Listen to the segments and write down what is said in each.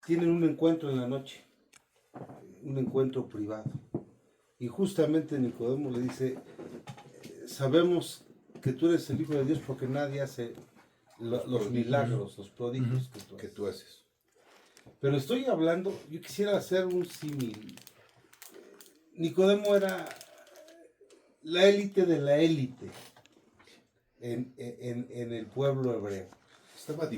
tienen un encuentro en la noche, un encuentro privado. Y justamente Nicodemo le dice, sabemos que tú eres el Hijo de Dios porque nadie hace los milagros, los prodigios que tú haces. Pero estoy hablando, yo quisiera hacer un símil. Nicodemo era la élite de la élite en el pueblo hebreo. Estaba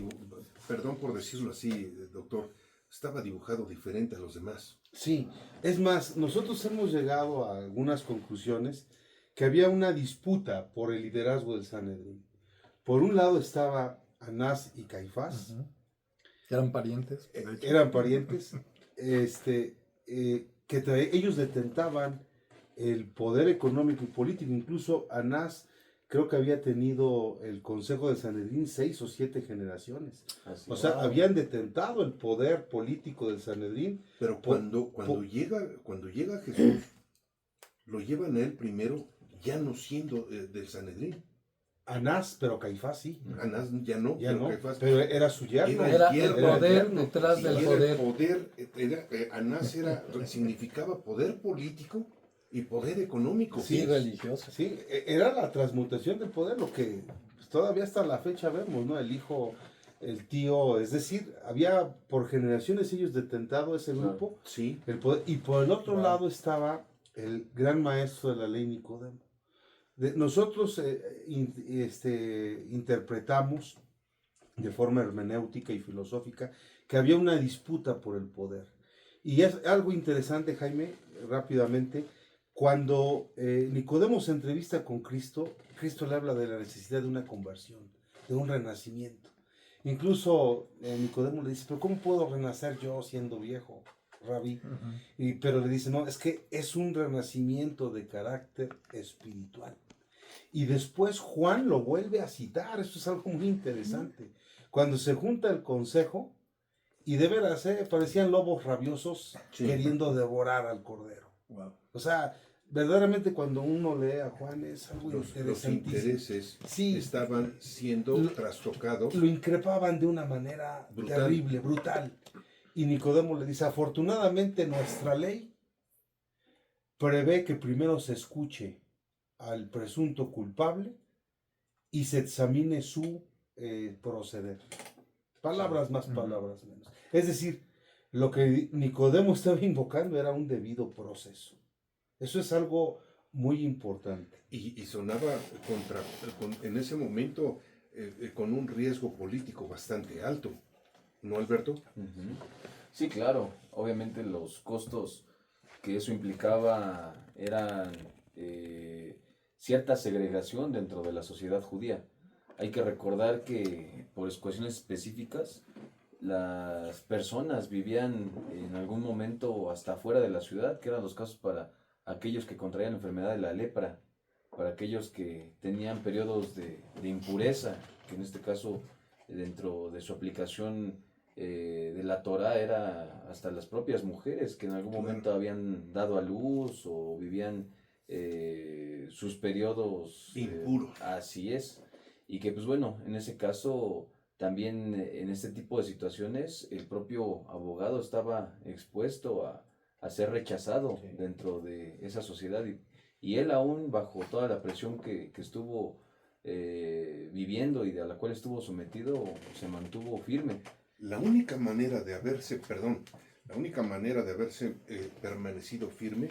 perdón por decirlo así, doctor, estaba dibujado diferente a los demás. Sí, es más, nosotros hemos llegado a algunas conclusiones que había una disputa por el liderazgo del Sanedrín. Por un lado estaba Anás y Caifás. Eran parientes. Eran parientes. Ellos detentaban el poder económico y político. Incluso Anás creo que había tenido el consejo de Sanedrín 6 o 7 generaciones. Así O sea, es. habían detentado el poder político del Sanedrín. Pero cuando llega Jesús, lo llevan a él primero, ya no siendo del Sanedrín. Anás, pero Caifás sí. Anás ya no, Ya pero no, Caifás pero era su yerno. Era yerno, el poder yerno. detrás del poder. Anás significaba poder político y poder económico. Sí, religioso. Sí, era la transmutación del poder, lo que pues, todavía hasta la fecha vemos, ¿no? El hijo, el tío, es decir, había por generaciones ellos detentado ese grupo, Sí. el poder, y por el otro lado estaba el gran maestro de la ley Nicodemo. Nosotros interpretamos de forma hermenéutica y filosófica que había una disputa por el poder. Y es algo interesante, Jaime, rápidamente, cuando Nicodemo se entrevista con Cristo, Cristo le habla de la necesidad de una conversión, de un renacimiento. Incluso Nicodemo le dice, pero ¿cómo puedo renacer yo siendo viejo, Rabí? Pero le dice, no, es que es un renacimiento de carácter espiritual. Y después Juan lo vuelve a citar, esto es algo muy interesante. Cuando se junta el consejo, y de veras, parecían lobos rabiosos queriendo devorar al cordero. Wow. O sea, verdaderamente cuando uno lee a Juan es algo Los interesantísimo. intereses Sí, estaban siendo trastocados. lo increpaban de una manera terrible, brutal. Y Nicodemo le dice, afortunadamente nuestra ley prevé que primero se escuche al presunto culpable y se examine su proceder. Palabras más, palabras menos. Es decir, lo que Nicodemo estaba invocando era un debido proceso. Eso es algo muy importante. Y sonaba en ese momento con un riesgo político bastante alto, ¿no, Alberto? Uh-huh. Sí, claro. Obviamente los costos que eso implicaba eran cierta segregación dentro de la sociedad judía. Hay que recordar que por cuestiones específicas las personas vivían en algún momento hasta fuera de la ciudad, que eran los casos para aquellos que contraían la enfermedad de la lepra, para aquellos que tenían periodos de impureza, que en este caso dentro de su aplicación de la Torah era hasta las propias mujeres que en algún momento habían dado a luz o vivían sus periodos impuros. Así es. Y que pues bueno, en ese caso también en este tipo de situaciones el propio abogado estaba expuesto a ser rechazado dentro de esa sociedad y él aún bajo toda la presión que estuvo viviendo y a la cual estuvo sometido se mantuvo firme. La única manera de haberse permanecido firme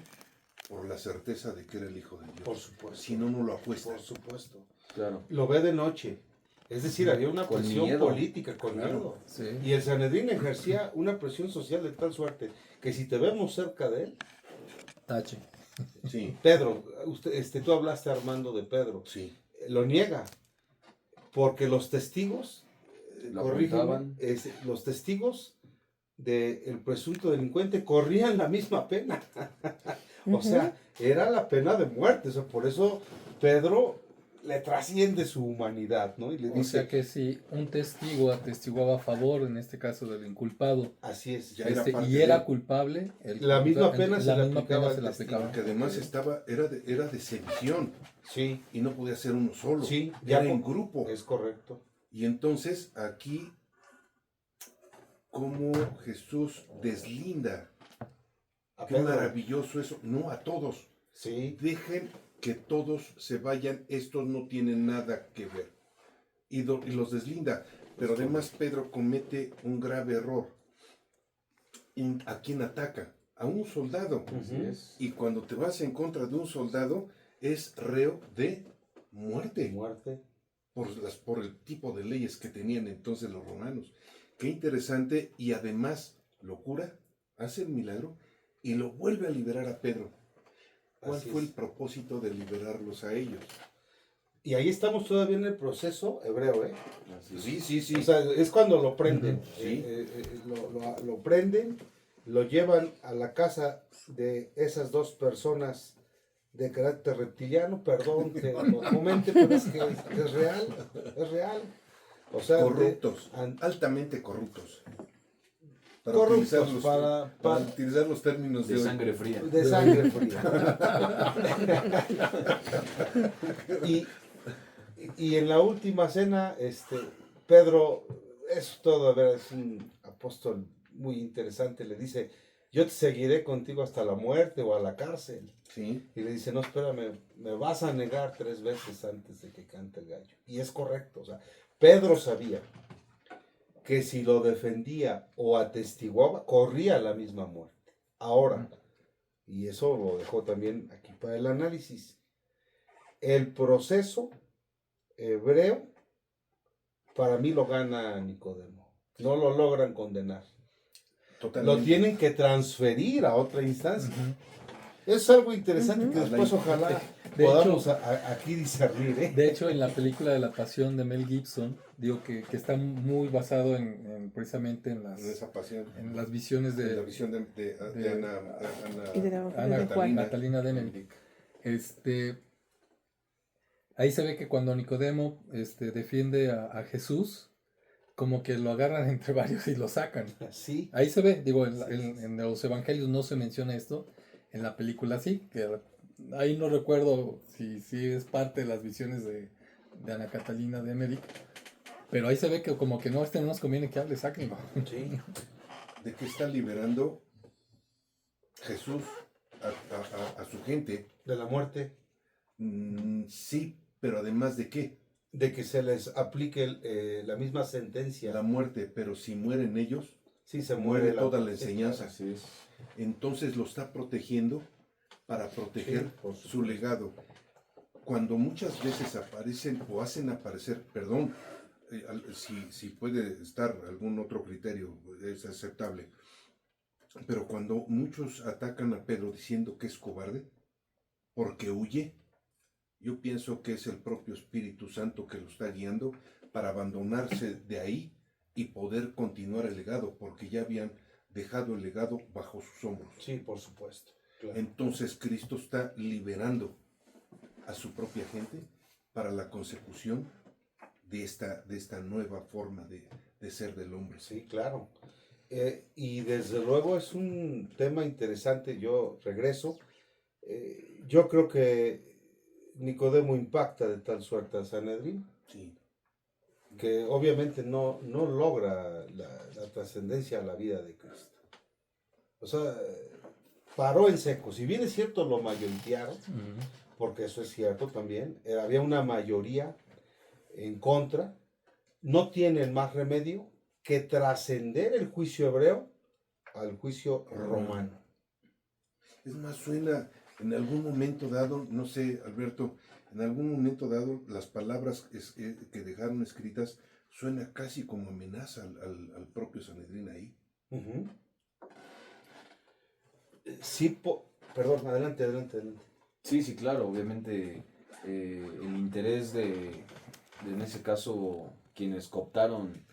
por la certeza de que era el Hijo de Dios. Por supuesto. Si no, no lo apuesta. Por supuesto. Claro. Lo ve de noche. Es decir, había una presión política con miedo. Sí. Y el Sanedrín ejercía una presión social de tal suerte que si te vemos cerca de él... Tache. Sí. Pedro, tú hablaste, Armando, de Pedro. Sí. Lo niega. Porque los testigos... los testigos del presunto delincuente corrían la misma pena. O sea, era la pena de muerte. O sea, por eso Pedro le trasciende su humanidad, ¿no? Y le dice, o sea que si un testigo atestiguaba a favor, en este caso del inculpado, así es, y era culpable, la misma pena se le aplicaba. Porque además era de sedición. Sí. Y no podía ser uno solo. Sí, era en grupo. Es correcto. Y entonces aquí cómo Jesús deslinda. A Qué Pedro. maravilloso eso. No a todos. Sí, Dejen que todos se vayan. Estos no tienen nada que ver. Y los deslinda. Pero además Pedro comete un grave error. ¿A quién ataca? A un soldado. Así Ujú. es. Y cuando te vas en contra de un soldado, es reo de muerte. muerte. Por el tipo de leyes que tenían entonces los romanos. Qué interesante. Y además lo cura, hace el milagro y lo vuelve a liberar a Pedro. ¿Cuál Así fue es. el propósito de liberarlos a ellos? Y ahí estamos todavía en el proceso hebreo, ¿eh? Así es. Sí, sí, sí. O sea, es cuando lo prenden. Sí. Lo prenden, lo llevan a la casa de esas dos personas de carácter reptiliano, perdón que lo comente, pero es que es real, es real. O sea, Corruptos, an- altamente corruptos. corruptos Para para utilizar los términos de De hoy. sangre fría. de sangre fría. y en la última cena, Pedro, es todo, a ver, es un apóstol muy interesante, le dice, yo te seguiré contigo hasta la muerte o a la cárcel. Sí, Y le dice, no, espérame, me vas a negar 3 veces antes de que cante el gallo. Y es correcto, o sea, Pedro sabía que si lo defendía o atestiguaba, corría la misma muerte. Ahora, y eso lo dejó también aquí para el análisis, el proceso hebreo para mí lo gana Nicodemo. No lo logran condenar. totalmente. Lo tienen que transferir a otra instancia. Ujú. Es algo interesante que Ujú. después ojalá De podamos hecho- aquí discernir. ¿Eh? De hecho, en la película de La Pasión de Mel Gibson, digo que está muy basado precisamente En esa pasión. en las visiones En la de visión de de- Ana, Y del Evangelio Ana de Juan. Catalina Denning. Ahí se ve que cuando Nicodemo defiende a Jesús, como que lo agarran entre varios y lo sacan. Sí, Ahí se ve, digo, en los evangelios no se menciona esto, en la película sí, que ahí no recuerdo si es parte de las visiones de Ana Catalina de Emmerich, pero ahí se ve que como que no, no nos conviene que hable, sáquenlo. sí. ¿De qué está liberando Jesús a su gente? De la muerte, Sí, pero además de qué? de que se les aplique la misma sentencia. La muerte, pero si mueren ellos, Sí, se muere muere toda la enseñanza. Así es. Entonces lo está protegiendo para proteger Sí, por supuesto. su legado. Cuando muchas veces aparecen o hacen aparecer, perdón, si puede estar algún otro criterio, es aceptable, pero cuando muchos atacan a Pedro diciendo que es cobarde, porque huye, yo pienso que es el propio Espíritu Santo que lo está guiando para abandonarse de ahí y poder continuar el legado, porque ya habían dejado el legado bajo sus hombros. Sí, por supuesto. Claro. Entonces Cristo está liberando a su propia gente para la consecución de esta nueva forma de ser del hombre. Sí, claro. Y desde luego es un tema interesante. Yo regreso. Yo creo que Nicodemo impacta de tal suerte a Sanedrín Sí. que obviamente no logra la trascendencia a la vida de Cristo. O sea, paró en seco. Si bien es cierto, lo mayoritearon, porque eso es cierto también, había una mayoría en contra, no tienen más remedio que trascender el juicio hebreo al juicio romano. Es más, suena en algún momento dado, no sé, Alberto, en algún momento dado las palabras que dejaron escritas suena casi como amenaza al propio Sanedrín ahí. Ujú. Sí, perdón, adelante. Sí, sí, claro, obviamente el interés en ese caso, quienes cooptaron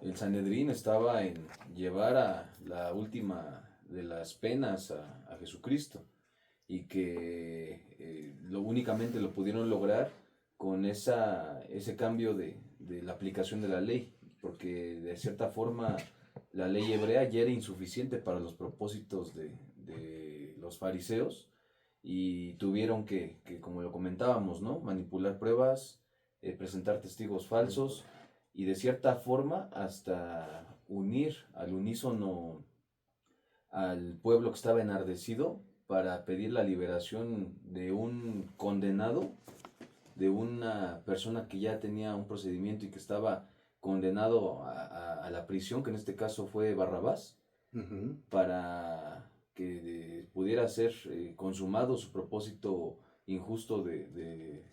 el Sanedrín estaba en llevar a la última de las penas a Jesucristo y que únicamente lo pudieron lograr con ese cambio de la aplicación de la ley, porque de cierta forma la ley hebrea ya era insuficiente para los propósitos de los fariseos y tuvieron que, como lo comentábamos, ¿no? Manipular pruebas, presentar testigos falsos y de cierta forma hasta unir al unísono al pueblo que estaba enardecido para pedir la liberación de un condenado, de una persona que ya tenía un procedimiento y que estaba condenado a la prisión, que en este caso fue Barrabás, Ujú. para que pudiera ser consumado su propósito injusto de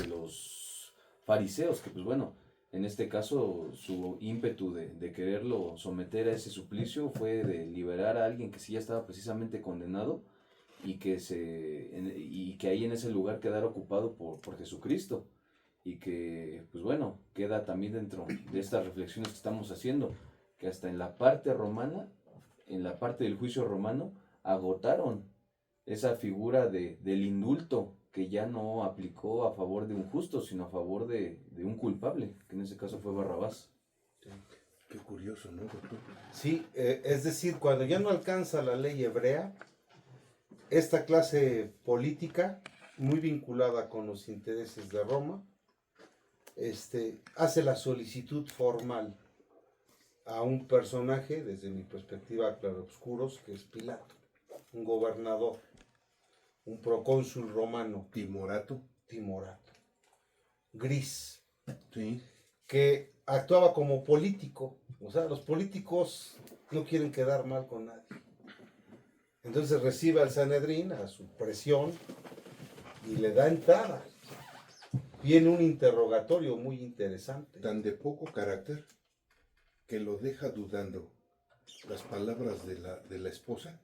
los fariseos, que pues bueno, en este caso su ímpetu de quererlo someter a ese suplicio fue de liberar a alguien que sí ya estaba precisamente condenado y y que ahí en ese lugar quedara ocupado por Jesucristo. Y que, pues bueno, queda también dentro de estas reflexiones que estamos haciendo, que hasta en la parte romana, en la parte del juicio romano, agotaron esa figura del indulto que ya no aplicó a favor de un justo, sino a favor de un culpable, que en ese caso fue Barrabás. Qué curioso, ¿no, doctor? Sí, es decir, cuando ya no alcanza la ley hebrea, esta clase política, muy vinculada con los intereses de Roma, hace la solicitud formal a un personaje, desde mi perspectiva, claroscuros, que es Pilato, un gobernador, un procónsul romano, Timorato. timorato, gris, Sí. que actuaba como político. O sea, los políticos no quieren quedar mal con nadie. Entonces recibe al Sanedrín a su presión y le da entrada. Viene un interrogatorio muy interesante. Tan de poco carácter que lo deja dudando. Las palabras de la esposa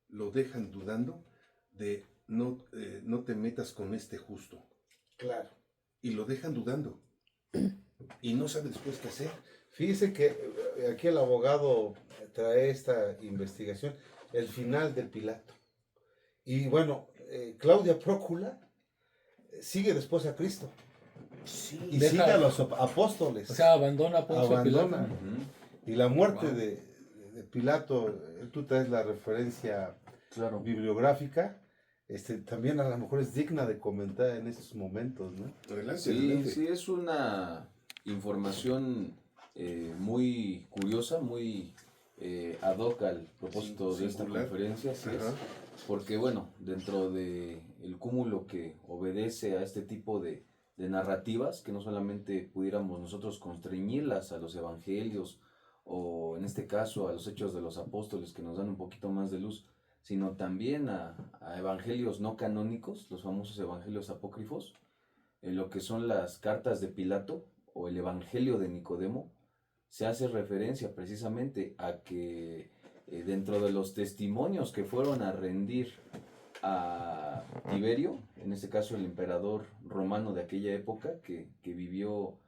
lo dejan dudando de no te metas con este justo. Claro. Y lo dejan dudando. Y no sabe después qué hacer. Fíjese que aquí el abogado trae esta investigación, el final de Pilato. Y bueno, Claudia Prócula sigue después a Cristo Sí. y Deja- sigue a los apóstoles. O sea, abandona a Poncio Abandona. Pilato. Ujú. Y la muerte Wow. de Pilato, tú traes la referencia Claro. bibliográfica, también a lo mejor es digna de comentar en estos momentos, ¿no? Adelante, Sí, adelante. sí, es una información muy curiosa, muy ad hoc al propósito de esta Singular. conferencia, así es, Ajá. porque bueno, dentro de el cúmulo que obedece a este tipo de narrativas, que no solamente pudiéramos nosotros constreñirlas a los evangelios o en este caso a los hechos de los apóstoles que nos dan un poquito más de luz, sino también a evangelios no canónicos, los famosos evangelios apócrifos, en lo que son las cartas de Pilato o el Evangelio de Nicodemo, se hace referencia precisamente a que dentro de los testimonios que fueron a rendir a Tiberio, en este caso el emperador romano de aquella época que vivió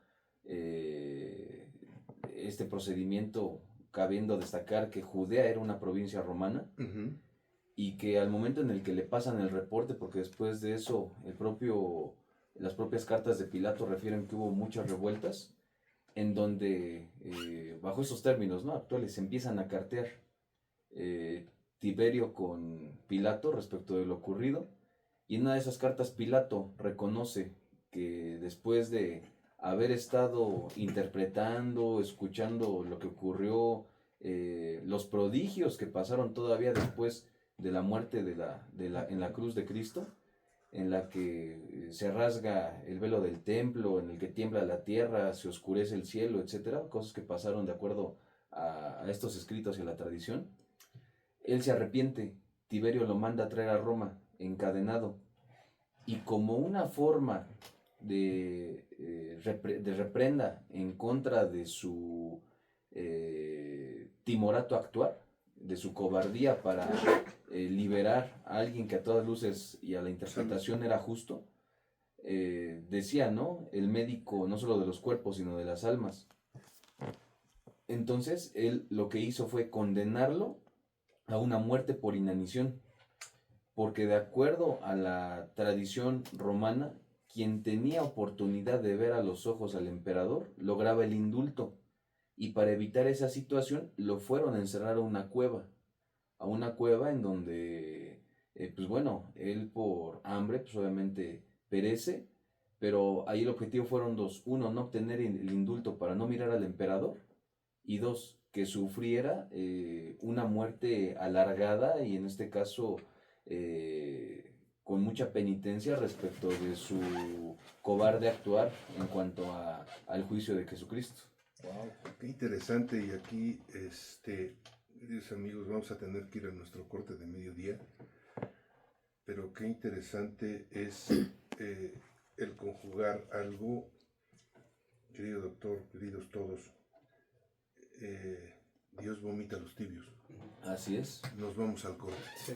este procedimiento, cabiendo destacar que Judea era una provincia romana, Ujú. y que al momento en el que le pasan el reporte, porque después de eso las propias cartas de Pilato refieren que hubo muchas revueltas, en donde bajo esos términos, ¿no?, actuales, se empiezan a cartear eh, Tiberio con Pilato respecto de lo ocurrido, y en una de esas cartas Pilato reconoce que después de haber estado interpretando, escuchando lo que ocurrió, los prodigios que pasaron todavía después de la muerte en la cruz de Cristo, en la que se rasga el velo del templo, en el que tiembla la tierra, se oscurece el cielo, etcétera, cosas que pasaron de acuerdo a estos escritos y a la tradición. Él se arrepiente, Tiberio lo manda a traer a Roma, encadenado, y como una forma de reprenda en contra de su timorato actuar, de su cobardía para liberar a alguien que a todas luces y a la interpretación era justo, decía, ¿no?, el médico no solo de los cuerpos, sino de las almas. Entonces, él lo que hizo fue condenarlo a una muerte por inanición, porque de acuerdo a la tradición romana, quien tenía oportunidad de ver a los ojos al emperador lograba el indulto, y para evitar esa situación lo fueron a encerrar a una cueva en donde, pues bueno, él por hambre, pues obviamente perece, pero ahí el objetivo fueron dos: uno, no obtener el indulto para no mirar al emperador, y dos, que sufriera una muerte alargada y en este caso con mucha penitencia respecto de su cobarde actuar en cuanto al juicio de Jesucristo. Wow. Qué interesante, y aquí, queridos amigos, vamos a tener que ir a nuestro corte de mediodía, pero qué interesante es el conjugar algo, querido doctor, queridos todos, Dios vomita a los tibios. Así es. Nos vamos al corte. Sí.